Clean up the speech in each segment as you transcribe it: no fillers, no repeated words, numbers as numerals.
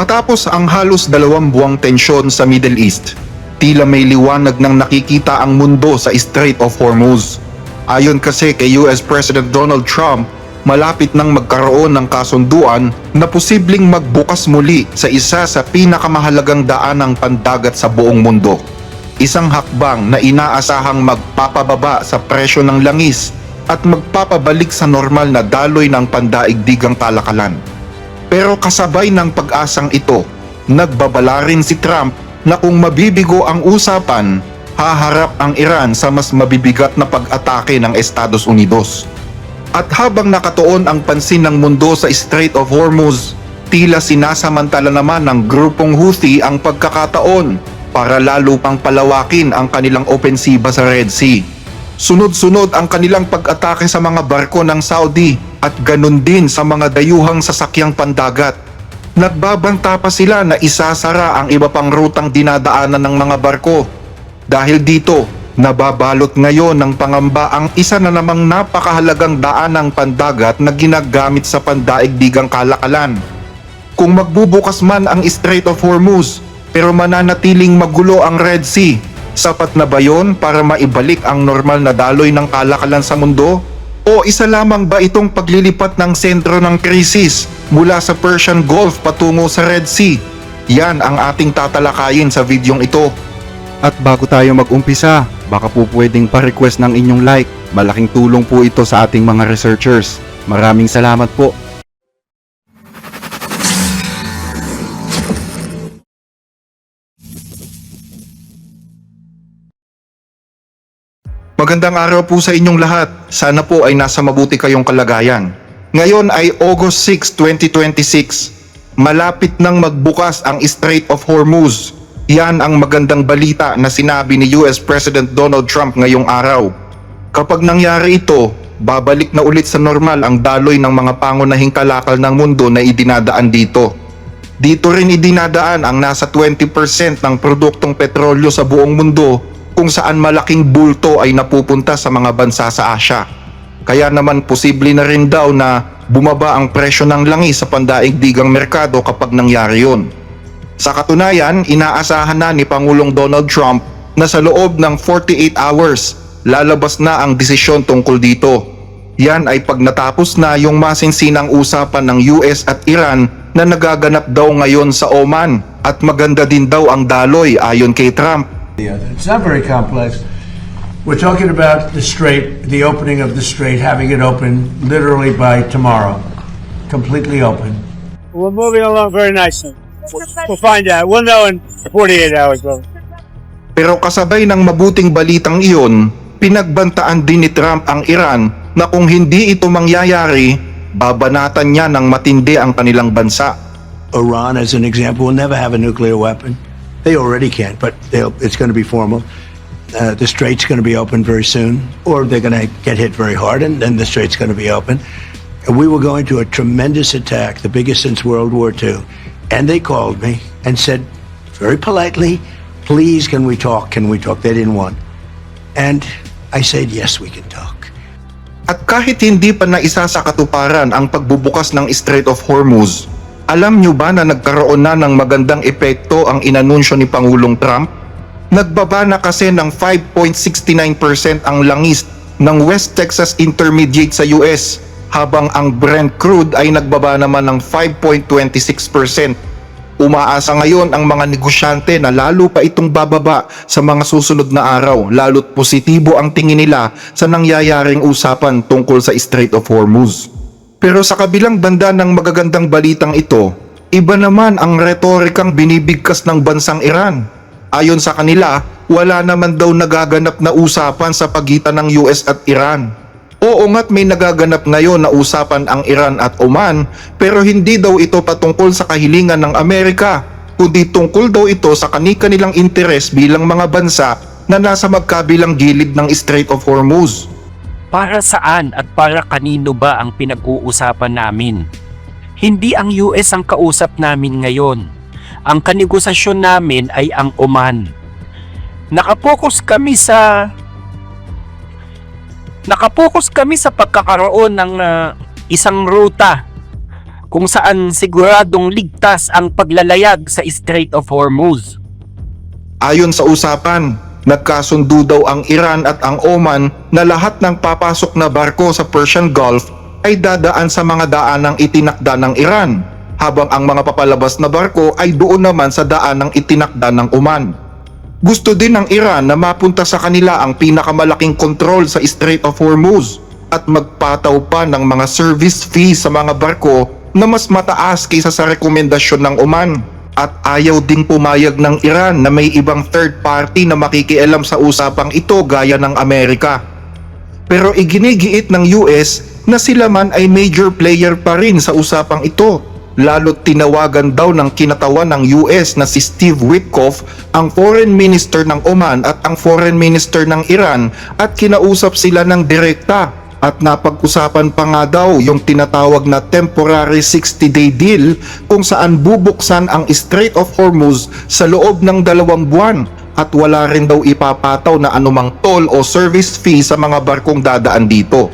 Matapos ang halos 2 buwang tensyon sa Middle East, tila may liwanag ng nakikita ang mundo sa Strait of Hormuz. Ayon kasi kay US President Donald Trump, malapit nang magkaroon ng kasunduan na posibleng magbukas muli sa isa sa pinakamahalagang daanang pandagat sa buong mundo. Isang hakbang na inaasahang magpapababa sa presyo ng langis at magpapabalik sa normal na daloy ng pandaigdigang kalakalan. Pero kasabay ng pag-asang ito, nagbabala rin si Trump na kung mabibigo ang usapan, haharap ang Iran sa mas mabibigat na pag-atake ng Estados Unidos. At habang nakatuon ang pansin ng mundo sa Strait of Hormuz, tila sinasamantala naman ng grupong Houthi ang pagkakataon para lalo pang palawakin ang kanilang opensiba sa Red Sea. Sunod-sunod ang kanilang pag-atake sa mga barko ng Saudi at ganun din sa mga dayuhang sasakyang pandagat. Nagbabanta pa sila na isasara ang iba pang rutang dinadaanan ng mga barko. Dahil dito, nababalot ngayon ng pangamba ang isa na namang napakahalagang daanang pandagat na ginagamit sa pandaigdigang kalakalan. Kung magbubukas man ang Strait of Hormuz, pero mananatiling magulo ang Red Sea, sapat na ba yun para maibalik ang normal na daloy ng kalakalan sa mundo? O isa lamang ba itong paglilipat ng sentro ng krisis mula sa Persian Gulf patungo sa Red Sea? Yan ang ating tatalakayin sa videong ito. At bago tayo mag-umpisa, baka po pwedeng pa-request ng inyong like. Malaking tulong po ito sa ating mga researchers. Maraming salamat po. Magandang araw po sa inyong lahat. Sana po ay nasa mabuti kayong kalagayan. Ngayon ay August 6, 2026. Malapit nang magbukas ang Strait of Hormuz. Yan ang magandang balita na sinabi ni US President Donald Trump ngayong araw. Kapag nangyari ito, babalik na ulit sa normal ang daloy ng mga pangunahing kalakal ng mundo na idinadaan dito. Dito rin idinadaan ang nasa 20% ng produktong petrolyo sa buong mundo, kung saan malaking bulto ay napupunta sa mga bansa sa Asia. Kaya naman posible na rin daw na bumaba ang presyo ng langis sa pandaigdigang merkado kapag nangyari yun. Sa katunayan, inaasahan na ni Pangulong Donald Trump na sa loob ng 48 hours, lalabas na ang desisyon tungkol dito. Yan ay pag natapos na yung masinsinang usapan ng US at Iran na nagaganap daw ngayon sa Oman, at maganda din daw ang daloy ayon kay Trump. It's not very complex. We're talking about the strait, the opening of the strait, having it open literally by tomorrow. Completely open. We're moving along very nicely. We'll find out. We'll know in 48 hours, brother. Pero kasabay ng mabuting balitang iyon, pinagbantaan din ni Trump ang Iran na kung hindi ito mangyayari, babanatan niya ng matindi ang kanilang bansa. Iran, as an example, will never have a nuclear weapon. They already can't, but it's going to be formal. The strait's going to be open very soon, or they're going to get hit very hard, and then the strait's going to be open. And we were going to a tremendous attack, the biggest since World War II. And they called me and said, very politely, please, can we talk? Can we talk? They didn't want. And I said, yes, we can talk. At kahit hindi pa naisa sa katuparan ang pagbubukas ng Strait of Hormuz, alam nyo ba na nagkaroon na ng magandang epekto ang inanunsyo ni Pangulong Trump? Nagbaba na kasi ng 5.69% ang langis ng West Texas Intermediate sa US, habang ang Brent crude ay nagbaba naman ng 5.26%. Umaasa ngayon ang mga negosyante na lalo pa itong bababa sa mga susunod na araw, lalo't positibo ang tingin nila sa nangyayaring usapan tungkol sa Strait of Hormuz. Pero sa kabilang banda ng magagandang balitang ito, iba naman ang retorikang binibigkas ng bansang Iran. Ayon sa kanila, wala naman daw nagaganap na usapan sa pagitan ng US at Iran. Oo nga't may nagaganap ngayon na usapan ang Iran at Oman, pero hindi daw ito patungkol sa kahilingan ng Amerika, kundi tungkol daw ito sa kani-kanilang interes bilang mga bansa na nasa magkabilang gilid ng Strait of Hormuz. Para saan at para kanino ba ang pinag-uusapan namin? Hindi ang US ang kausap namin ngayon. Ang kanegosasyon namin ay ang Oman. Nakapokus kami sa pagkakaroon ng isang ruta kung saan siguradong ligtas ang paglalayag sa Strait of Hormuz. Ayon sa usapan, nagkasundo daw ang Iran at ang Oman na lahat ng papasok na barko sa Persian Gulf ay dadaan sa mga daanang itinakda ng Iran, habang ang mga papalabas na barko ay doon naman sa daanang itinakda ng Oman. Gusto din ng Iran na mapunta sa kanila ang pinakamalaking kontrol sa Strait of Hormuz at magpataw pa ng mga service fees sa mga barko na mas mataas kaysa sa rekomendasyon ng Oman. At ayaw ding pumayag ng Iran na may ibang third party na makikialam sa usapang ito gaya ng Amerika. Pero iginigiit ng US na sila man ay major player pa rin sa usapang ito, lalo't tinawagan daw ng kinatawan ng US na si Steve Witkoff, ang foreign minister ng Oman at ang foreign minister ng Iran, at kinausap sila ng direkta. At napag-usapan pa nga daw yung tinatawag na temporary 60-day deal kung saan bubuksan ang Strait of Hormuz sa loob ng 2 buwan at wala rin daw ipapataw na anumang toll o service fee sa mga barkong dadaan dito.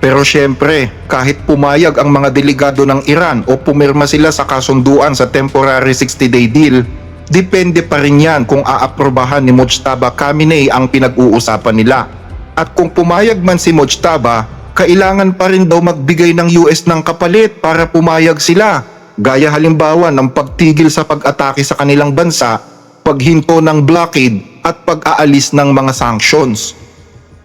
Pero syempre, kahit pumayag ang mga delegado ng Iran o pumirma sila sa kasunduan sa temporary 60-day deal, depende pa rin yan kung aaprobahan ni Mojtaba Khamenei ang pinag-uusapan nila. At kung pumayag man si Mojtaba, kailangan pa rin daw magbigay ng US ng kapalit para pumayag sila. Gaya halimbawa ng pagtigil sa pag-atake sa kanilang bansa, paghinto ng blockade at pag-aalis ng mga sanctions.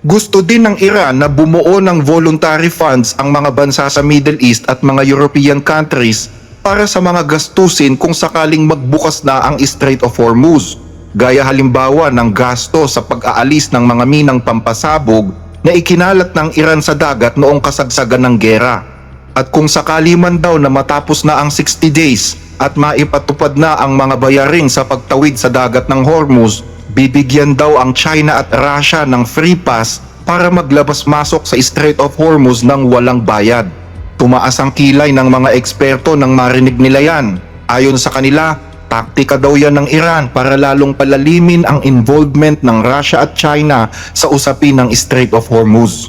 Gusto din ng Iran na bumuo ng voluntary funds ang mga bansa sa Middle East at mga European countries para sa mga gastusin kung sakaling magbukas na ang Strait of Hormuz. Gaya halimbawa ng gasto sa pag-aalis ng mga minang pampasabog na ikinalat ng Iran sa dagat noong kasagsagan ng gera. At kung sakali man daw na matapos na ang 60 days at maipatupad na ang mga bayarin sa pagtawid sa dagat ng Hormuz, bibigyan daw ang China at Russia ng free pass para maglabas-masok sa Strait of Hormuz ng walang bayad. Tumaas ang kilay ng mga eksperto nang marinig nila yan. Ayon sa kanila, taktika daw yan ng Iran para lalong palalimin ang involvement ng Russia at China sa usapin ng Strait of Hormuz.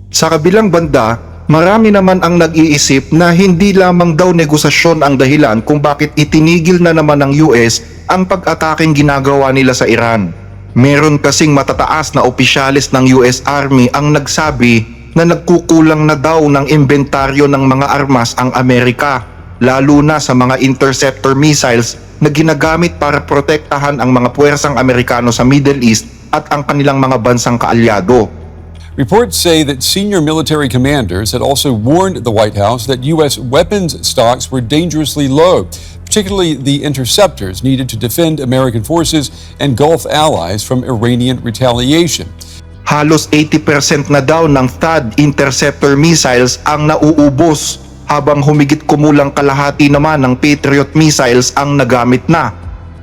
Sa kabilang banda, marami naman ang nag-iisip na hindi lamang daw negosasyon ang dahilan kung bakit itinigil na naman ng US ang pag-ataking ginagawa nila sa Iran. Meron kasing matataas na opisyalis ng US Army ang nagsabi na nagkukulang na daw ng inventaryo ng mga armas ang Amerika, lalo na sa mga interceptor missiles na ginagamit para protektahan ang mga puwersang Amerikano sa Middle East at ang kanilang mga bansang kaalyado. Reports say that senior military commanders had also warned the White House that U.S. weapons stocks were dangerously low, particularly the interceptors needed to defend American forces and Gulf allies from Iranian retaliation. Halos 80% na daw ng THAAD interceptor missiles ang nauubos, habang humigit kumulang kalahati naman ng Patriot missiles ang nagamit na.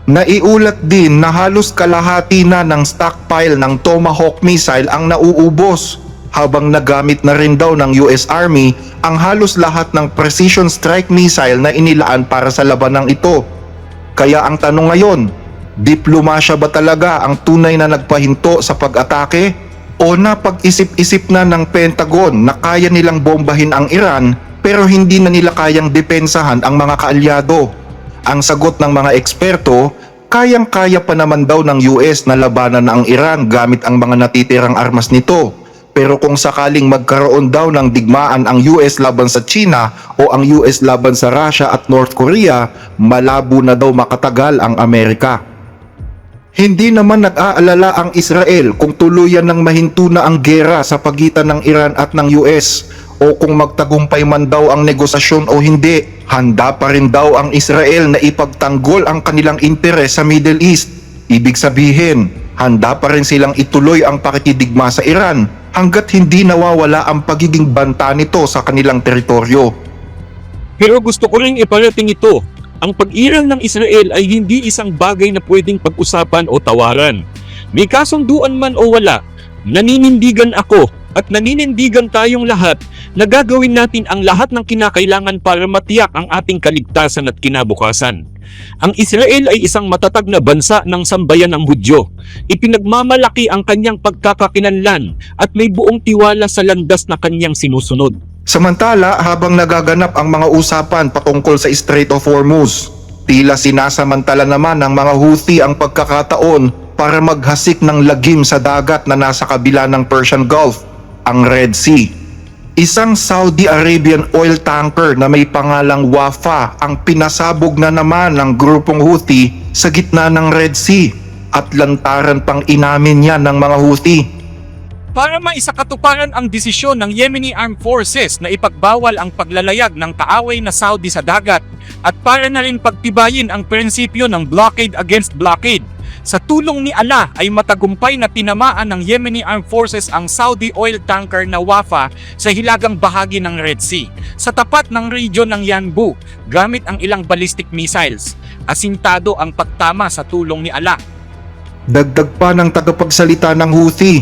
Naiulat din na halos kalahati na ng stockpile ng Tomahawk missile ang nauubos, habang nagamit na rin daw ng US Army ang halos lahat ng precision strike missile na inilaan para sa labanang ito. Kaya ang tanong ngayon, diplomasya ba talaga ang tunay na nagpahinto sa pag-atake? O napag-isip-isip na ng Pentagon na kaya nilang bombahin ang Iran pero hindi na nila kayang depensahan ang mga kaalyado? Ang sagot ng mga eksperto, kayang-kaya pa naman daw ng US na labanan ang Iran gamit ang mga natitirang armas nito. Pero kung sakaling magkaroon daw ng digmaan ang US laban sa China o ang US laban sa Russia at North Korea, malabo na daw makatagal ang Amerika. Hindi naman nag-aalala ang Israel kung tuluyan ng mahinto na ang gera sa pagitan ng Iran at ng US, o kung magtagumpay man daw ang negosasyon o hindi. Handa pa rin daw ang Israel na ipagtanggol ang kanilang interes sa Middle East. Ibig sabihin, handa pa rin silang ituloy ang pakikidigma sa Iran hanggat hindi nawawala ang pagiging banta nito sa kanilang teritoryo. Pero gusto ko ring iparating ito. Ang pag-iral ng Israel ay hindi isang bagay na pwedeng pag-usapan o tawaran. May kasunduan man o wala, naninindigan ako at naninindigan tayong lahat na gagawin natin ang lahat ng kinakailangan para matiyak ang ating kaligtasan at kinabukasan. Ang Israel ay isang matatag na bansa ng sambayan ng Hudyo. Ipinagmamalaki ang kanyang pagkakakinanlan at may buong tiwala sa landas na kanyang sinusunod. Samantala, habang nagaganap ang mga usapan patungkol sa Strait of Hormuz, tila sinasamantala naman ng mga Houthi ang pagkakataon para maghasik ng lagim sa dagat na nasa kabila ng Persian Gulf, ang Red Sea. Isang Saudi Arabian oil tanker na may pangalang Wafa ang pinasabog na naman ng grupong Houthi sa gitna ng Red Sea at lantaran pang inamin yan ng mga Houthi. Para maisakatuparan ang desisyon ng Yemeni Armed Forces na ipagbawal ang paglalayag ng kaaway na Saudi sa dagat at para na rin pagtibayin ang prinsipyo ng blockade against blockade, sa tulong ni Allah ay matagumpay na tinamaan ng Yemeni Armed Forces ang Saudi oil tanker na Wafa sa hilagang bahagi ng Red Sea, sa tapat ng region ng Yanbu, gamit ang ilang ballistic missiles. Asintado ang pagtama sa tulong ni Allah. Dagdag pa ng tagapagsalita ng Houthi,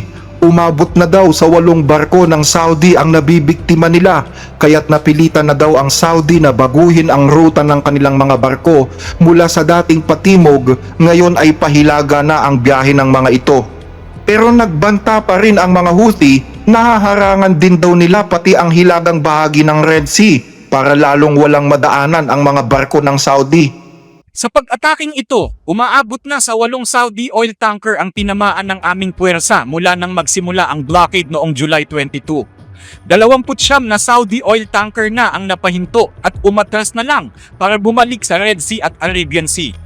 umabot na daw sa 8 barko ng Saudi ang nabibiktima nila, kaya't napilitan na daw ang Saudi na baguhin ang ruta ng kanilang mga barko mula sa dating patimog, ngayon ay pahilaga na ang biyahe ng mga ito. Pero nagbanta pa rin ang mga Houthi, nahaharangan din daw nila pati ang hilagang bahagi ng Red Sea para lalong walang madaanan ang mga barko ng Saudi. Sa pag-ataking ito, umaabot na sa 8 Saudi oil tanker ang tinamaan ng aming puwersa mula nang magsimula ang blockade noong July 22. 29 na Saudi oil tanker na ang napahinto at umatras na lang para bumalik sa Red Sea at Arabian Sea.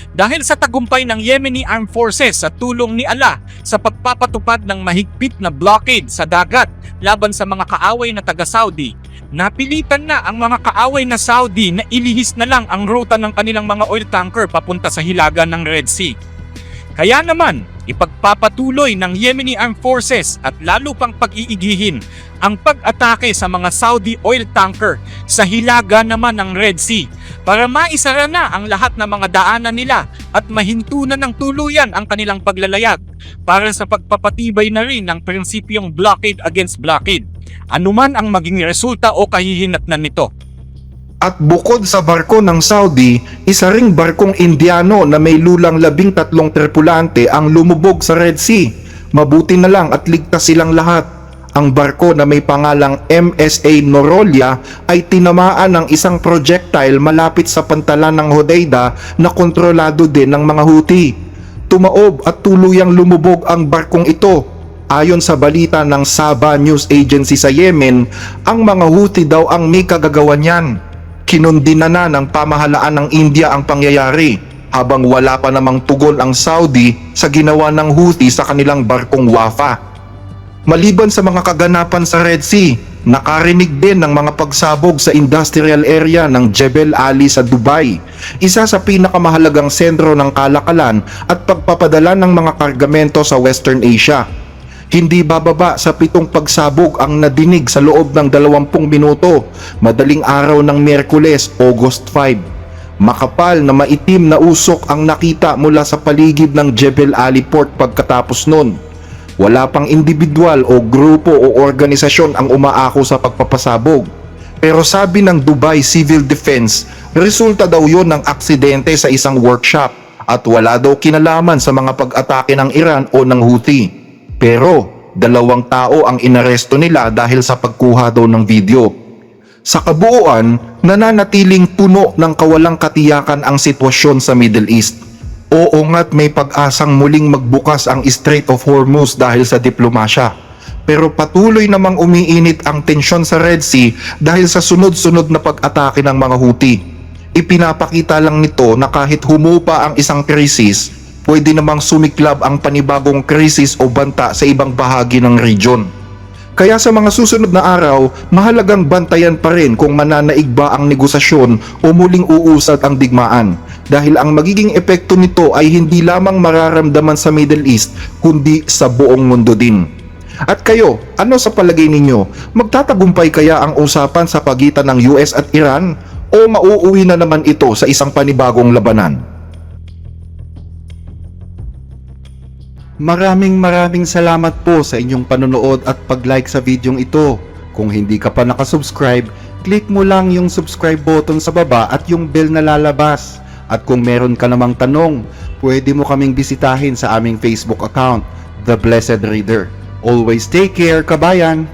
Dahil sa tagumpay ng Yemeni Armed Forces sa tulong ni Allah sa pagpapatupad ng mahigpit na blockade sa dagat laban sa mga kaaway na taga-Saudi, napilitan na ang mga kaaway na Saudi na ilihis na lang ang ruta ng kanilang mga oil tanker papunta sa hilaga ng Red Sea. Kaya naman, ipagpapatuloy ng Yemeni Armed Forces at lalo pang pag-iigihin ang pag-atake sa mga Saudi oil tanker sa hilaga naman ng Red Sea para maisara na ang lahat ng mga daanan nila at mahinto na ng tuluyan ang kanilang paglalayag para sa pagpapatibay na rin ng prinsipyong blockade against blockade, anuman ang maging resulta o kahihinatnan nito. At bukod sa barko ng Saudi, isa ring barkong Indiano na may lulang 13 tripulante ang lumubog sa Red Sea. Mabuti na lang at ligtas silang lahat. Ang barko na may pangalang MSA Norolia ay tinamaan ng isang projectile malapit sa pantalan ng Hodeida na kontrolado din ng mga Houthi. Tumaob at tuluyang lumubog ang barkong ito. Ayon sa balita ng Saba News Agency sa Yemen, ang mga Houthi daw ang may kagagawan yan. Kinundina na ng pamahalaan ng India ang pangyayari habang wala pa namang tugon ang Saudi sa ginawa ng Houthi sa kanilang barkong Wafa. Maliban sa mga kaganapan sa Red Sea, nakarinig din ng mga pagsabog sa industrial area ng Jebel Ali sa Dubai, isa sa pinakamahalagang sentro ng kalakalan at pagpapadala ng mga kargamento sa Western Asia. Hindi bababa sa 7 pagsabog ang nadinig sa loob ng 20 minuto, madaling araw ng Miyerkules, August 5. Makapal na maitim na usok ang nakita mula sa paligid ng Jebel Ali Port pagkatapos nun. Wala pang individual o grupo o organisasyon ang umaako sa pagpapasabog. Pero sabi ng Dubai Civil Defense, resulta daw yon ng aksidente sa isang workshop at wala daw kinalaman sa mga pag-atake ng Iran o ng Houthi. Pero 2 tao ang inaresto nila dahil sa pagkuha daw ng video. Sa kabuuan, nananatiling puno ng kawalang katiyakan ang sitwasyon sa Middle East. Oo nga't may pag-asang muling magbukas ang Strait of Hormuz dahil sa diplomasya. Pero patuloy namang umiinit ang tensyon sa Red Sea dahil sa sunod-sunod na pag-atake ng mga Houthi. Ipinapakita lang nito na kahit humupa ang isang krisis, pwede namang sumiklab ang panibagong krisis o banta sa ibang bahagi ng region. Kaya sa mga susunod na araw, mahalagang bantayan pa rin kung mananaig ba ang negosasyon o muling uusad ang digmaan. Dahil ang magiging epekto nito ay hindi lamang mararamdaman sa Middle East, kundi sa buong mundo din. At kayo, ano sa palagay ninyo? Magtatagumpay kaya ang usapan sa pagitan ng US at Iran? O mauuwi na naman ito sa isang panibagong labanan? Maraming salamat po sa inyong panonood at pag-like sa videong ito. Kung hindi ka pa nakasubscribe, click mo lang yung subscribe button sa baba at yung bell na lalabas. At kung meron ka namang tanong, pwede mo kaming bisitahin sa aming Facebook account, The Blessed Reader. Always take care, kabayan!